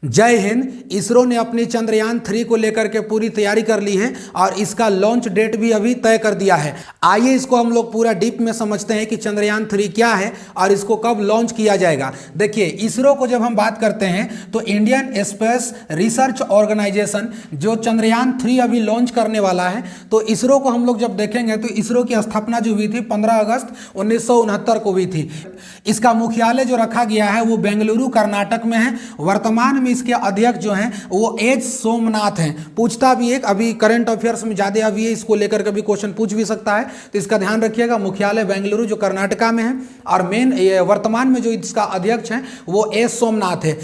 जय हिंद। इसरो ने अपनी चंद्रयान 3 को लेकर के पूरी तैयारी कर ली है और इसका लॉन्च डेट भी अभी तय कर दिया है। आइए इसको हम लोग पूरा डीप में समझते हैं कि चंद्रयान 3 क्या है और इसको कब लॉन्च किया जाएगा। देखिए, इसरो को जब हम बात करते हैं तो इंडियन स्पेस रिसर्च ऑर्गेनाइजेशन जो चंद्रयान 3 अभी लॉन्च करने वाला है, तो इसरो को हम लोग जब देखेंगे तो इसरो की स्थापना जो हुई थी 15 अगस्त 1969 को हुई थी। इसका मुख्यालय जो रखा गया है वो बेंगलुरु कर्नाटक में है। वर्तमान इसके अध्यक्ष जो हैं वो एच सोमनाथ हैं। पूछता भी एक अभी करंट अफेयर्स में ज्यादा अभी है, इसको लेकर के भी क्वेश्चन पूछ भी सकता है, तो इसका ध्यान रखिएगा। मुख्यालय बेंगलुरु जो कर्नाटका में है और मेन वर्तमान में जो इसका अध्यक्ष है वो एच सोमनाथ है।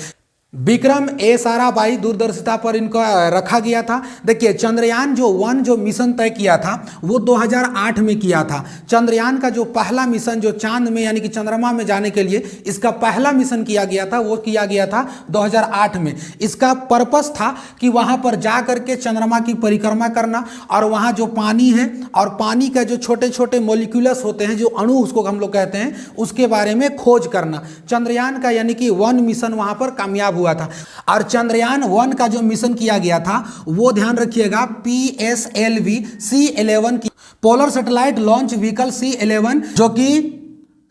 विक्रम ए साराभाई दूरदर्शिता पर इनका रखा गया था। देखिए, चंद्रयान जो 1 जो मिशन तय किया था वो 2008 में किया था। चंद्रयान का जो पहला मिशन जो चांद में यानी कि चंद्रमा में जाने के लिए इसका पहला मिशन किया गया था वो किया गया था 2008 में। इसका पर्पस था कि वहां पर जा करके चंद्रमा की परिक्रमा करना और वहां जो पानी है और पानी का जो छोटे छोटे मोलिक्यूलस होते हैं, जो अणु उसको हम लोग कहते हैं, उसके बारे में खोज करना। चंद्रयान का यानी कि 1 मिशन वहां पर कामयाब हुआ था। और चंद्रयान 1 का जो मिशन किया गया था वो ध्यान रखिएगा PSLV C11 की polar satellite launch vehicle C11 जो कि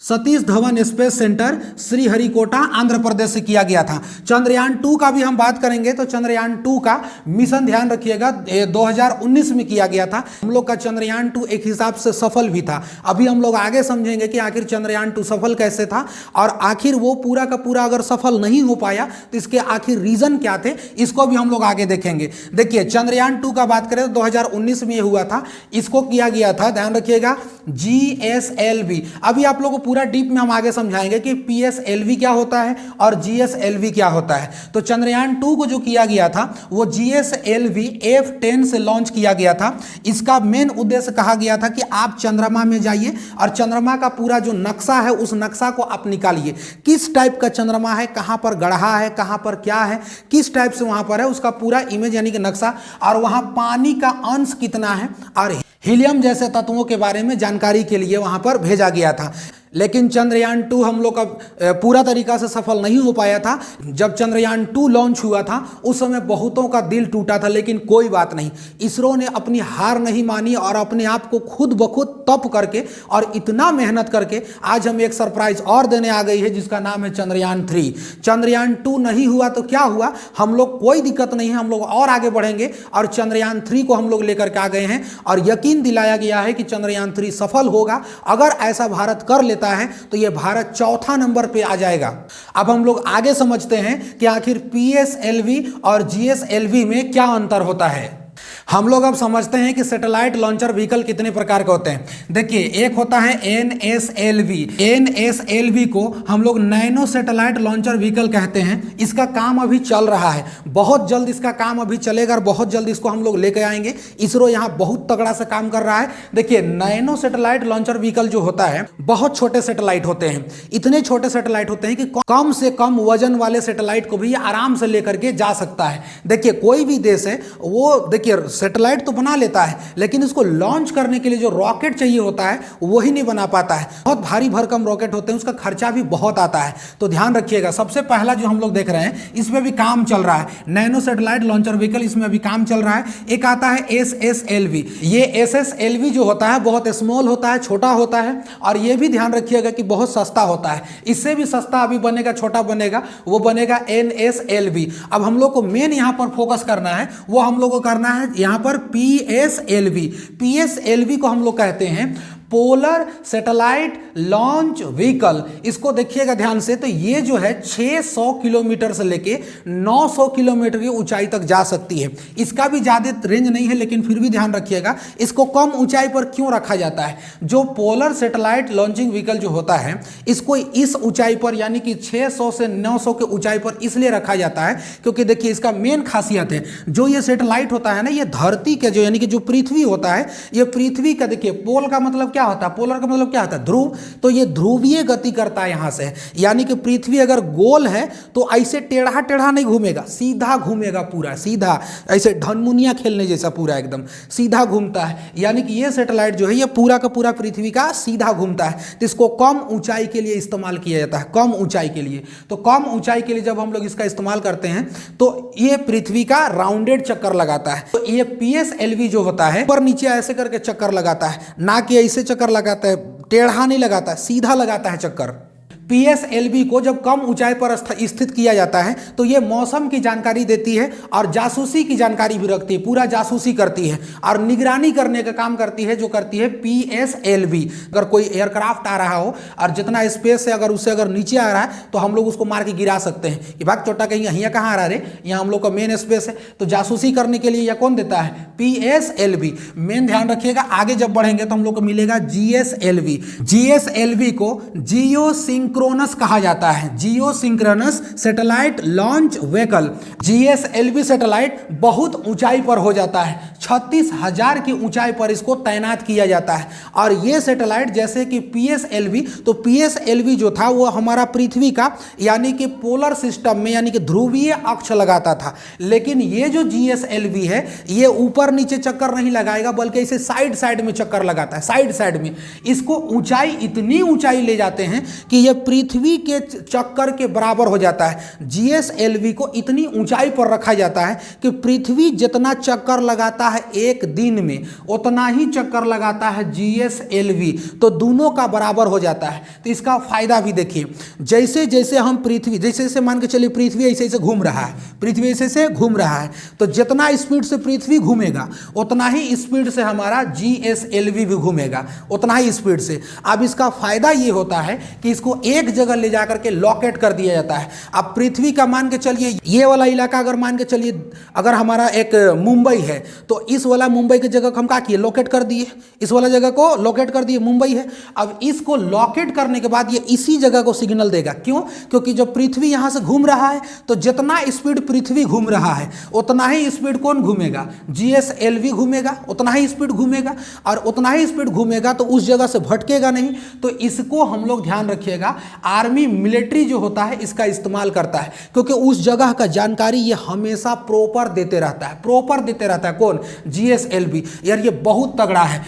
सतीश धवन स्पेस सेंटर श्रीहरिकोटा आंध्र प्रदेश से किया गया था। चंद्रयान 2 का भी हम बात करेंगे तो चंद्रयान 2 का मिशन ध्यान रखिएगा 2019 में किया गया था। हम लोग का चंद्रयान 2 एक हिसाब से सफल भी था। अभी हम लोग आगे समझेंगे कि आखिर चंद्रयान 2 सफल कैसे था और आखिर वो पूरा का पूरा अगर सफल नहीं हो पाया तो इसके आखिर रीजन क्या थे, इसको भी हम लोग आगे देखेंगे। देखिए, चंद्रयान 2 का बात करें तो 2019 में ये हुआ था। इसको किया गया था, ध्यान रखिएगा, GSLV। अभी आप लोगों पूरा डीप में हम आगे समझाएंगे कि PSLV क्या होता है और GSLV क्या होता है। तो चंद्रयान 2 को जो किया गया था वो GSLV F10 से लॉन्च किया गया था। इसका मेन उद्देश्य कहा गया था कि आप चंद्रमा में जाइए और चंद्रमा का पूरा जो नक्शा है उस नक्शा को आप निकालिए। किस टाइप का चंद्रमा है, कहां पर गढ़ा है, कहां पर क्या है, किस टाइप से वहां पर है, उसका पूरा इमेज यानी कि नक्शा, और वहां पानी का अंश कितना है और हीलियम जैसे तत्वों के बारे में जानकारी के लिए वहां पर भेजा गया था। लेकिन चंद्रयान 2 हम लोग का पूरा तरीका से सफल नहीं हो पाया था। जब चंद्रयान 2 लॉन्च हुआ था उस समय बहुतों का दिल टूटा था, लेकिन कोई बात नहीं, इसरो ने अपनी हार नहीं मानी और अपने आप को खुद ब खुद तप करके और इतना मेहनत करके आज हम एक सरप्राइज और देने आ गई है जिसका नाम है चंद्रयान 3। चंद्रयान 2 नहीं हुआ तो क्या हुआ, हम लोग कोई दिक्कत नहीं है, हम लोग और आगे बढ़ेंगे और चंद्रयान 3 को हम लोग लेकर के आ गए हैं और यकीन दिलाया गया है कि चंद्रयान 3 सफल होगा। अगर ऐसा भारत कर लेता है तो यह भारत चौथा नंबर पे आ जाएगा। अब हम लोग आगे समझते हैं कि आखिर PSLV और GSLV में क्या अंतर होता है। हम लोग अब समझते हैं कि सैटेलाइट लॉन्चर व्हीकल कितने प्रकार के होते हैं। देखिए, एक होता है NSLV। NSLV को हम लोग नैनो सैटेलाइट लॉन्चर व्हीकल कहते हैं। इसका काम अभी चल रहा है, बहुत जल्द इसका काम अभी चलेगा और बहुत जल्द इसको हम लोग लेके आएंगे। इसरो यहाँ बहुत तगड़ा से काम कर रहा है। देखिए, नैनो सैटेलाइट लॉन्चर व्हीकल जो होता है, बहुत छोटे सैटेलाइट होते हैं, इतने छोटे सैटेलाइट होते हैं कि कम से कम वजन वाले सैटेलाइट को भी आराम से लेकर के जा सकता है। देखिए, कोई भी देश है वो देखिए सैटेलाइट तो बना लेता है, लेकिन इसको लॉन्च करने के लिए जो रॉकेट चाहिए होता है वही नहीं बना पाता है। बहुत भारी भरकम रॉकेट होते हैं, उसका खर्चा भी बहुत आता है। तो ध्यान रखिएगा, सबसे पहला जो हम लोग देख रहे हैं इसमें भी काम चल रहा है, नैनो सैटेलाइट लॉन्चर व्हीकल, इसमें भी काम चल रहा है। एक आता है SSLV। ये SSLV जो होता है बहुत स्मॉल होता है, छोटा होता है और ये भी ध्यान रखिएगा कि बहुत सस्ता होता है। इससे भी सस्ता अभी बनेगा, छोटा बनेगा, वो बनेगा NSLV। अब हम लोग को मेन यहाँ पर फोकस करना है, वो हम लोग को करना है यहाँ पर PSLV। PSLV को हम लोग कहते हैं पोलर सैटेलाइट लॉन्च व्हीकल। इसको देखिएगा ध्यान से, तो ये जो है 600 किलोमीटर से लेके 900 किलोमीटर की ऊंचाई तक जा सकती है। इसका भी ज्यादा रेंज नहीं है, लेकिन फिर भी ध्यान रखिएगा इसको कम ऊंचाई पर क्यों रखा जाता है। जो पोलर सैटेलाइट लॉन्चिंग व्हीकल जो होता है इसको इस ऊंचाई पर यानी कि 600 से 900 के ऊंचाई पर इसलिए रखा जाता है क्योंकि देखिए इसका मेन खासियत है, जो ये सैटेलाइट होता है ना, ये धरती के जो यानी कि जो पृथ्वी होता है, ये पृथ्वी का देखिए पोल का मतलब क्या क्या होता है, पोलर का मतलब क्या होता है, ध्रुव, तो ये ध्रुवीय गति करता है यहाँ से, यानी कि पृथ्वी अगर गोल है तो ऐसे टेढ़ा टेढ़ा नहीं घूमेगा, सीधा घूमेगा, पूरा सीधा, ऐसे धनमुनिया खेलने जैसा पूरा एकदम सीधा घूमता है। यानी कि ये सैटेलाइट जो है ये पूरा का पूरा पृथ्वी का सीधा घूमता है। तो इसको कम ऊंचाई के लिए इस्तेमाल किया जाता है, कम ऊंचाई के लिए। तो कम ऊंचाई के लिए जब हम लोग इसका इस्तेमाल करते हैं तो ये पृथ्वी का राउंडेड चक्कर लगाता है। तो ये PSLV जो होता है ऊपर नीचे ऐसे करके चक्कर लगाता है, ना कि ऐसे चक्कर लगाता है, टेढ़ा नहीं लगाता, सीधा लगाता है चक्कर। PSLV को जब कम ऊंचाई पर स्थित किया जाता है तो ये मौसम की जानकारी देती है और जासूसी की जानकारी भी रखती है, पूरा जासूसी करती है और निगरानी करने का काम करती है, जो करती है PSLV। अगर कोई एयरक्राफ्ट आ रहा हो और जितना स्पेस है अगर उससे अगर नीचे आ रहा है तो हम लोग उसको मार के गिरा सकते हैं कि भाग चोटा कहीं यहाँ कहाँ आ रहा है, यहाँ हम लोग का मेन स्पेस है। तो जासूसी करने के लिए यह कौन देता है, PSLV। मेन ध्यान रखिएगा, आगे जब बढ़ेंगे तो हम लोग को मिलेगा GSLV। GSLV को जियो सिंक्रोनस कहा जाता है, geosynchronous satellite launch vehicle. GSLV satellite बहुत ऊंचाई पर हो जाता है, 36,000 की ऊंचाई पर इसको तैनात किया जाता है। और ये सैटेलाइट जैसे कि PSLV, तो PSLV जो था वो हमारा पृथ्वी का यानी कि पोलर सिस्टम में यानी कि ध्रुवीय अक्ष लगाता था। लेकिन ये जो GSLV है ये ऊपर नीचे चक्कर नहीं लगाएगा, बल्कि इसे साइड साइड में चक्कर लगाता है, साइड साइड में। इसको ऊंचाई, इतनी ऊंचाई ले जाते हैं कि ये पृथ्वी के चक्कर के बराबर हो जाता है। GSLV को इतनी ऊंचाई पर रखा जाता है कि पृथ्वी जितना चक्कर लगाता है एक दिन में उतना ही चक्कर लगाता है GSLV, तो दोनों का बराबर हो जाता है। तो इसका फायदा भी देखिए, जैसे जैसे हम पृथ्वी, जैसे जैसे मान के चलिए पृथ्वी ऐसे ऐसे घूम रहा है, पृथ्वी ऐसे ऐसे घूम रहा है, तो जितना स्पीड से पृथ्वी घूमेगा उतना ही स्पीड से हमारा GSLV भी घूमेगा, उतना ही स्पीड से। अब इसका फायदा ये होता है कि इसको एक जगह ले जाकर के लॉकेट कर दिया जाता है। अब पृथ्वी का मान के चलिए ये वाला इलाका अगर मान के चलिए अगर हमारा एक मुंबई है तो इस वाला मुंबई की जगह को हम क्या किए, लॉकेट कर दिए, इस वाला जगह को लॉकेट कर दिए, मुंबई है। अब इसको लॉकेट करने के बाद ये इसी जगह को सिग्नल देगा, क्यों, क्योंकि जब पृथ्वी यहां से घूम रहा है तो जितना स्पीड पृथ्वी घूम रहा है उतना ही स्पीड कौन घूमेगा, GSLV घूमेगा, उतना ही स्पीड घूमेगा। और उतना ही स्पीड घूमेगा तो उस जगह से भटकेगा नहीं। तो इसको हम लोग ध्यान रखिएगा, आर्मी मिलिट्री जो होता है इसका इस्तेमाल करता है, क्योंकि उस जगह का जानकारी ये हमेशा प्रॉपर देते रहता है, प्रॉपर देते रहता है। कौन, GSLV। यार ये बहुत तगड़ा है।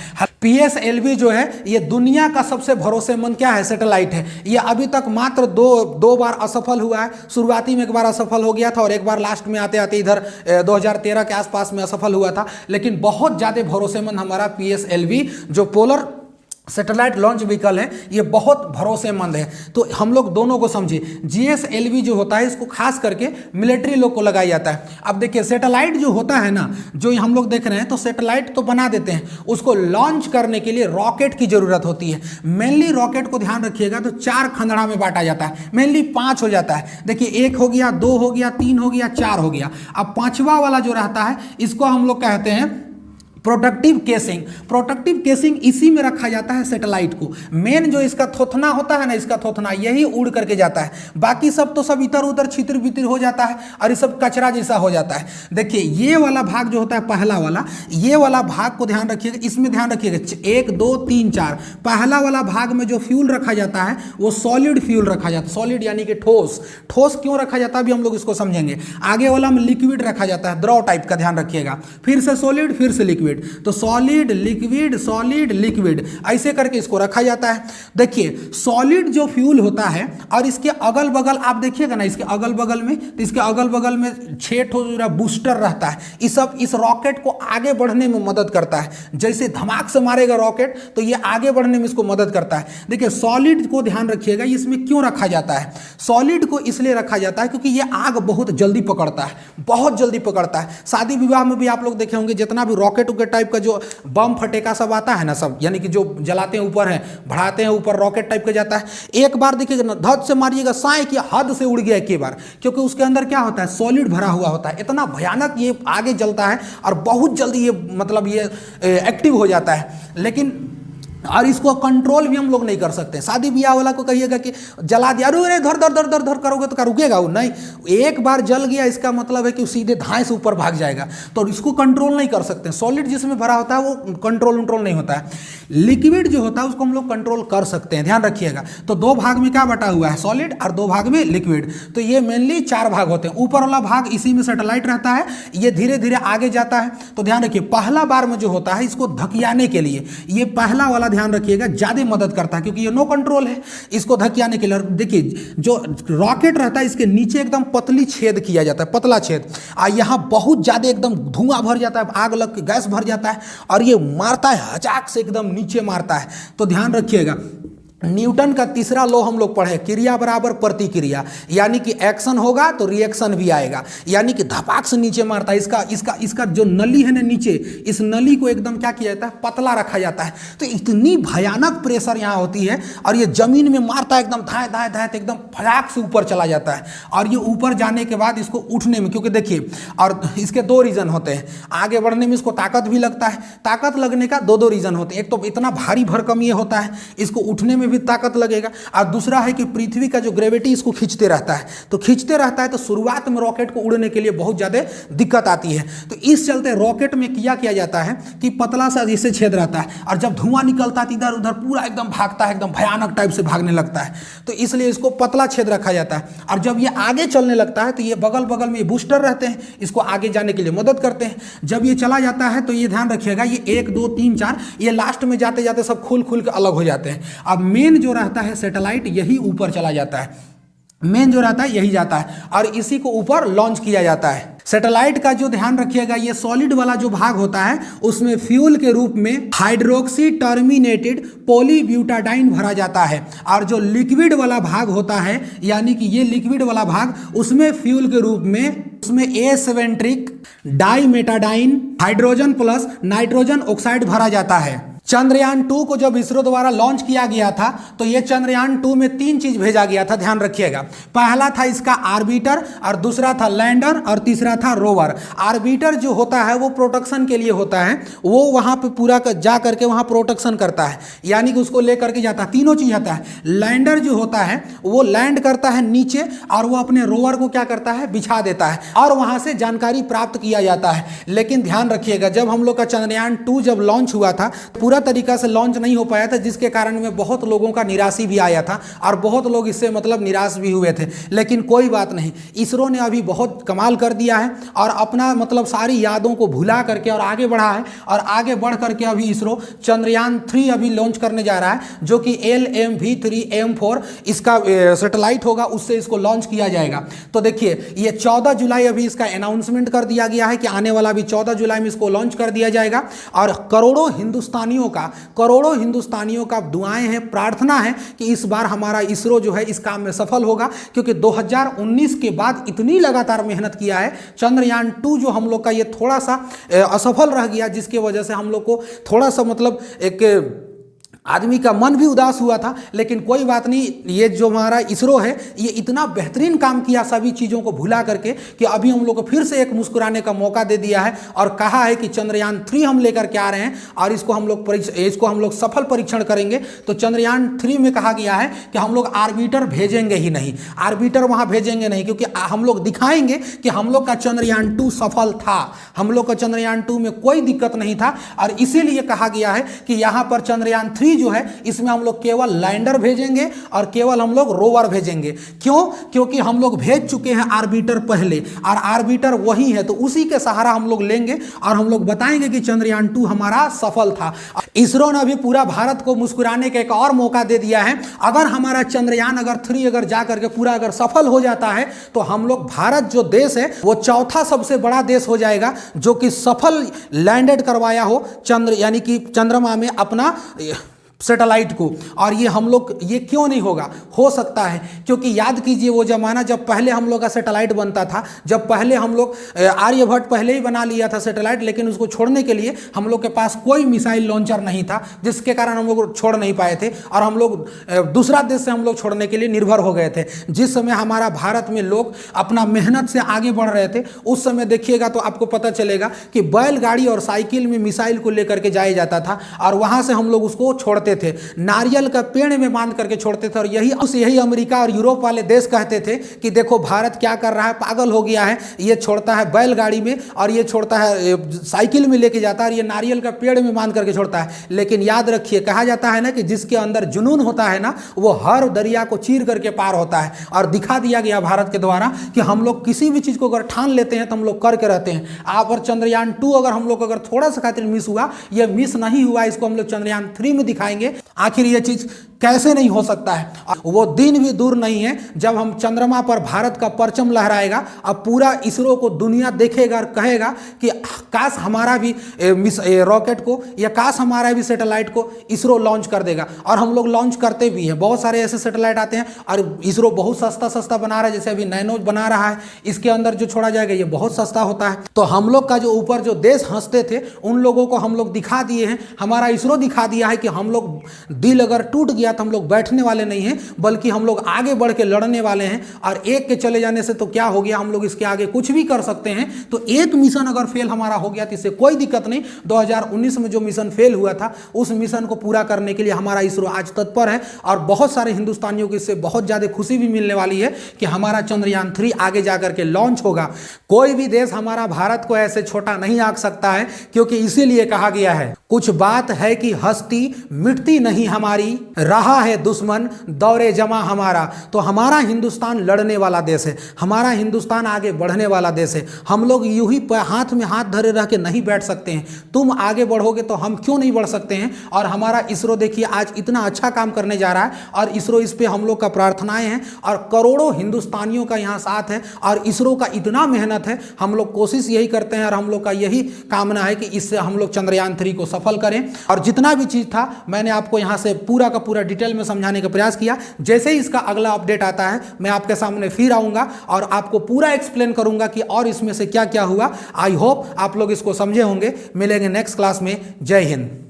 PSLV जो है ये दुनिया का सबसे भरोसेमंद क्या है, सैटेलाइट है। ये अभी तक मात्र दो बार असफल हुआ है। शुरुआती में एक बार असफल हो गया था और एक बार लास्ट में आते आते इधर 2013 के आसपास में असफल हुआ था। लेकिन बहुत ज़्यादा भरोसेमंद हमारा PSLV जो पोलर सैटेलाइट लॉन्च व्हीकल है, ये बहुत भरोसेमंद है। तो हम लोग दोनों को समझे, GSLV जो होता है इसको खास करके मिलिट्री लोग को लगाया जाता है। अब देखिए सैटेलाइट जो होता है ना, जो हम लोग देख रहे हैं, तो सैटेलाइट तो बना देते हैं, उसको लॉन्च करने के लिए रॉकेट की जरूरत होती है। मेनली रॉकेट को ध्यान रखिएगा तो 4 खंडड़ा में बांटा जाता है, मेनली 5 हो जाता है। देखिए 1 हो गया, 2 हो गया, 3 हो गया, 4 हो गया। अब 5वां वाला जो रहता है इसको हम लोग कहते हैं प्रोटेक्टिव केसिंग। प्रोटेक्टिव केसिंग इसी में रखा जाता है सैटेलाइट को। मेन जो इसका थोथना होता है ना, इसका थोथना यही उड़ करके जाता है, बाकी सब तो सब इधर उधर छितर बितर हो जाता है और ये सब कचरा जैसा हो जाता है। देखिए ये वाला भाग जो होता है पहला वाला, ये वाला भाग को ध्यान रखिएगा, इसमें ध्यान रखिएगा 1 2 3 4। पहला वाला भाग में जो फ्यूल रखा जाता है वो सॉलिड फ्यूल रखा जाता है, सॉलिड यानी कि ठोस। ठोस क्यों रखा जाता है अभी हम लोग इसको समझेंगे। आगे वाला में लिक्विड रखा जाता है, द्रव टाइप का, ध्यान रखिएगा। फिर से सॉलिड, फिर से लिक्विड, तो सॉलिड लिक्विड ऐसे करके इसको रखा जाता है। देखिए सॉलिड जो फ्यूल होता है और इसके अगल बगल आप देखिएगा ना, इसके अगल बगल में, तो इसके अगल बगल में 6 ठो बूस्टर रहता है। ये सब इस रॉकेट को आगे बढ़ने में मदद करता है। जैसे धमाक से मारेगा रॉकेट तो ये आगे बढ़ने में इसको मदद करता है। देखिए सॉलिड को ध्यान रखिएगा, इसमें क्यों रखा जाता है। सॉलिड को इसलिए रखा जाता है क्योंकि ये आग बहुत जल्दी पकड़ता है, बहुत जल्दी पकड़ता है। शादी विवाह में भी आप लोग देखे होंगे, जितना भी रॉकेट उकेट टाइप का जो बम फटेका सब आता है ना, सब यानी कि जो जलाते हैं ऊपर है, बढ़ाते हैं ऊपर, रॉकेट टाइप का जाता है। एक बार देखिएगा ना, धड़ से मारिएगा, साए की हद से उड़ गया एक बार, क्योंकि उसके अंदर क्या होता है, सॉलिड भरा हुआ होता है। इतना भयानक ये आगे जलता है और बहुत जल्दी ये मतलब ये एक्टिव हो जाता है। लेकिन और इसको कंट्रोल भी हम लोग नहीं कर सकते। शादी ब्याह वाला को कहिएगा कि जला दिया, अरे धर धर धर धर धर करोगे तो क्या रुकेगा वो? नहीं, एक बार जल गया इसका मतलब है कि सीधे धाए से ऊपर भाग जाएगा, तो इसको कंट्रोल नहीं कर सकते। सॉलिड जिसमें भरा होता है वो कंट्रोल नहीं होता है। लिक्विड जो होता है उसको हम लोग कंट्रोल कर सकते हैं, ध्यान रखिएगा। तो दो भाग में क्या बटा हुआ है? सॉलिड, और दो भाग में लिक्विड। तो ये मेनली 4 भाग होते हैं। ऊपर वाला भाग इसी में सैटेलाइट रहता है, ये धीरे धीरे आगे जाता है। तो ध्यान रखिए, पहला बार में जो होता है इसको धकियाने के लिए, ये पहला वाला ध्यान रखिएगा ज्यादा मदद करता है, क्योंकि ये नो कंट्रोल है। इसको धकियाने के लिए देखिए, जो रॉकेट रहता है इसके नीचे एकदम पतली छेद किया जाता है, पतला छेद, और यहाँ बहुत ज्यादा एकदम धुआं भर जाता है, आग लग के गैस भर जाता है, और ये मारता है अचाक से एकदम नीचे मारता है। तो ध्यान रखिएगा, न्यूटन का तीसरा लॉ हम लोग पढ़े, क्रिया बराबर प्रतिक्रिया, यानी कि एक्शन होगा तो रिएक्शन भी आएगा, यानी कि धपाक से नीचे मारता है। इसका जो नली है ना नीचे, इस नली को एकदम क्या किया जाता है? पतला रखा जाता है। तो इतनी भयानक प्रेशर यहाँ होती है, और ये जमीन में मारता है एकदम धाए धाए धाए, एकदम फटाक से ऊपर चला जाता है। और ये ऊपर जाने के बाद इसको उठने में, क्योंकि देखिए, और इसके 2 रीजन होते हैं, आगे बढ़ने में इसको ताकत भी लगता है। ताकत लगने का 2 रीजन होते हैं, एक तो इतना भारी भरकम ये होता है, इसको उठने में भी ताकत लगेगा, और दूसरा है कि पृथ्वी का जो ग्रेविटी इसको खींचते रहता है। तो खींचते रहता है तो शुरुआत में रॉकेट को उड़ने के लिए बहुत ज्यादा दिक्कत आती है। तो इस चलते रॉकेट में किया जाता है कि पतला सा जिससे छेद रहता है, और जब धुआं निकलता है इधर उधर पूरा एकदम भागता है, एकदम भयानक टाइप से भागने लगता है। तो इसलिए इसको पतला छेद रखा जाता है। और जब ये आगे चलने लगता है तो ये बगल बगल में बूस्टर रहते हैं, इसको आगे जाने के लिए मदद करते हैं। जब ये चला जाता है तो ये ध्यान रखिएगा, ये 1 2 3 4, ये लास्ट में जाते जाते सब खुल के अलग हो जाते हैं। अब मेन जो रहता है सैटेलाइट, यही ऊपर चला जाता है, मेन जो रहता है यही जाता है, और इसी को ऊपर लॉन्च किया जाता है। सैटेलाइट का जो ध्यान रखिएगा, ये सॉलिड वाला जो भाग होता है उसमें फ्यूल के रूप में हाइड्रोक्सी टर्मिनेटेड पॉलीब्यूटाडाइन भरा जाता है, और जो लिक्विड वाला भाग होता है, यानी कि ये लिक्विड वाला भाग, उसमें फ्यूल के रूप में उसमें एसेवेंट्रिक डाइमेटाडाइन हाइड्रोजन प्लस नाइट्रोजन ऑक्साइड भरा जाता है। चंद्रयान 2 को जब इसरो द्वारा लॉन्च किया गया था तो ये चंद्रयान 2 में 3 चीज भेजा गया था, ध्यान रखिएगा। पहला था इसका आर्बिटर, और दूसरा था लैंडर, और तीसरा था रोवर। आर्बिटर जो होता है वो प्रोटेक्शन के लिए होता है, वो वहां पे पूरा जा करके वहां प्रोटेक्शन करता है, यानी कि उसको लेकर के जाता है। तीनों चीज आता है। लैंडर जो होता है वो लैंड करता है नीचे, और वो अपने रोवर को क्या करता है? बिछा देता है, और वहां से जानकारी प्राप्त किया जाता है। लेकिन ध्यान रखिएगा, जब हम लोग का चंद्रयान 2 जब लॉन्च हुआ था, पूरा तरीका से लॉन्च नहीं हो पाया था, जिसके कारण में बहुत लोगों का निराशी भी आया था, और बहुत लोग इससे मतलब निराश भी हुए थे। लेकिन कोई बात नहीं, इसरो ने अभी बहुत कमाल कर दिया है, और अपना मतलब सारी यादों को भुला करके और आगे बढ़ा है, और आगे बढ़ करके अभी इसरो चंद्रयान 3 अभी लॉन्च करने जा रहा है, जो कि LMV3M4 इसका सैटेलाइट होगा, उससे इसको लॉन्च किया जाएगा। तो देखिए, ये 14 जुलाई अभी इसका अनाउंसमेंट कर दिया गया है कि आने वाला अभी 14 जुलाई में इसको लॉन्च कर दिया जाएगा। और करोड़ों हिंदुस्तानियों का दुआएं हैं, प्रार्थना है कि इस बार हमारा इसरो जो है इस काम में सफल होगा, क्योंकि 2019 के बाद इतनी लगातार मेहनत किया है। चंद्रयान 2 जो हम लोग का ये थोड़ा सा असफल रह गया, जिसके वजह से हम लोग को थोड़ा सा मतलब एक आदमी का मन भी उदास हुआ था। लेकिन कोई बात नहीं, ये जो हमारा इसरो है ये इतना बेहतरीन काम किया सभी चीज़ों को भुला करके, कि अभी हम लोग को फिर से एक मुस्कुराने का मौका दे दिया है, और कहा है कि चंद्रयान 3 हम लेकर के आ रहे हैं, और इसको हम लोग सफल परीक्षण करेंगे। तो चंद्रयान 3 में कहा गया है कि हम लोग आर्बिटर भेजेंगे ही नहीं, आर्बिटर वहाँ भेजेंगे नहीं, क्योंकि हम लोग दिखाएंगे कि हम लोग का चंद्रयान 2 सफल था, हम लोग का चंद्रयान 2 में कोई दिक्कत नहीं था। और इसीलिए कहा गया है कि यहाँ पर चंद्रयान 3 जो है इसमें हम लोग केवल लैंडर भेजेंगे और केवल हम लोग रोवर भेजेंगे। क्यों? क्योंकि हम लोग भेज चुके हैं आर्बिटर पहले, और आर्बिटर वही है, तो उसी के सहारा हम लोग लेंगे, और हम लोग बताएंगे कि चंद्रयान 2 हमारा सफल था। इसरो ने अभी पूरा भारत को मुस्कुराने का एक और मौका दे दिया है। अगर हमारा चंद्रयान 3 अगर जा करके पूरा अगर सफल हो जाता है, तो हम लोग भारत जो देश है वो चौथा सबसे बड़ा देश हो जाएगा जो कि सफल लैंडेड करवाया हो यानी कि चंद्रमा में अपना सैटेलाइट को। और ये हम लोग, ये क्यों नहीं होगा? हो सकता है, क्योंकि याद कीजिए वो जमाना जब पहले हम लोग का सैटेलाइट बनता था, जब पहले हम लोग आर्यभट्ट पहले ही बना लिया था सैटेलाइट, लेकिन उसको छोड़ने के लिए हम लोग के पास कोई मिसाइल लॉन्चर नहीं था, जिसके कारण हम लोग छोड़ नहीं पाए थे, और हम लोग दूसरा देश से हम लोग छोड़ने के लिए निर्भर हो गए थे। जिस समय हमारा भारत में लोग अपना मेहनत से आगे बढ़ रहे थे, उस समय देखिएगा तो आपको पता चलेगा कि बैलगाड़ी और साइकिल में मिसाइल को लेकर के जाया जाता था, और वहाँ से हम लोग उसको छोड़ते छोड़ते थे, नारियल का पेड़ में बांध करके छोड़ते थे। और यही अमेरिका और यूरोप वाले देश कहते थे कि देखो भारत क्या कर रहा है, पागल हो गया है, ये छोड़ता है बैलगाड़ी में और ये छोड़ता है साइकिल में लेके जाता है और ये नारियल का पेड़ में बांध करके छोड़ता है। लेकिन याद रखिए, कहा जाता है ना कि जिसके अंदर जुनून होता है ना, वो हर दरिया को चीर करके पार होता है। और दिखा दिया गया भारत के द्वारा कि हम लोग किसी भी चीज को अगर ठान लेते हैं तो हम लोग करके रहते हैं। आप और चंद्रयान 2 अगर हम लोग अगर थोड़ा सा खातिर मिस हुआ, ये मिस नहीं हुआ, इसको हम लोग चंद्रयान 3 में दिखाएंगे आखिर ये चीज कैसे नहीं हो सकता है। वो दिन भी दूर नहीं है जब हम चंद्रमा पर भारत का परचम लहराएगा। अब पूरा इसरो को दुनिया देखेगा और कहेगा कि काश हमारा भी रॉकेट को या काश हमारा भी सैटेलाइट को इसरो लॉन्च कर देगा। और हम लोग लॉन्च करते भी हैं, बहुत सारे ऐसे सैटेलाइट आते हैं और इसरो बहुत सस्ता बना रहा है। जैसे अभी नैनो बना रहा है, इसके अंदर जो छोड़ा जाएगा ये बहुत सस्ता होता है। तो हम लोग का जो ऊपर जो देश हंसते थे उन लोगों को हम लोग दिखा दिए हैं, हमारा इसरो दिखा दिया है कि हम लोग दिल अगर टूट गया तो हम लोग बैठने वाले नहीं हैं, बल्कि हम लोग आगे बढ़ के लड़ने वाले हैं। और एक के चले जाने से तो क्या हो गया, हम लोग इसके आगे कुछ भी कर सकते हैं। तो एक मिशन अगर फेल हमारा हो गया तो इससे कोई दिक्कत नहीं। 2019 में जो मिशन फेल हुआ था उस मिशन को पूरा करने के लिए हमारा इसरो आज तत्पर है। और बहुत सारे हिंदुस्तानियों को इससे बहुत ज्यादा खुशी भी मिलने वाली है कि हमारा चंद्रयान 3 आगे जाकर के लॉन्च होगा। कोई भी देश हमारा भारत को ऐसे छोटा नहीं आंक सकता है, क्योंकि इसीलिए कहा गया है, कुछ बात है कि हस्ती मिटती नहीं हमारी, रहा है दुश्मन दौरे जमा हमारा। तो हमारा हिंदुस्तान लड़ने वाला देश है, हमारा हिंदुस्तान आगे बढ़ने वाला देश है। हम लोग यूं ही हाथ में हाथ धरे रह के नहीं बैठ सकते हैं। तुम आगे बढ़ोगे तो हम क्यों नहीं बढ़ सकते हैं। और हमारा इसरो देखिए आज इतना अच्छा काम करने जा रहा है और इसरो इस पे हम लोग का प्रार्थनाएं हैं और करोड़ों हिंदुस्तानियों का यहाँ साथ है और इसरो का इतना मेहनत है। हम लोग कोशिश यही करते हैं और हम लोग का यही कामना है कि इससे हम लोग चंद्रयान 3 को सफल करें। और जितना भी चीज़ था मैंने आपको यहाँ से पूरा का पूरा डिटेल में समझाने का प्रयास किया। जैसे ही इसका अगला अपडेट आता है मैं आपके सामने फिर आऊँगा और आपको पूरा एक्सप्लेन करूँगा कि और इसमें से क्या क्या हुआ। आई होप आप लोग इसको समझे होंगे। मिलेंगे नेक्स्ट क्लास में। जय हिंद।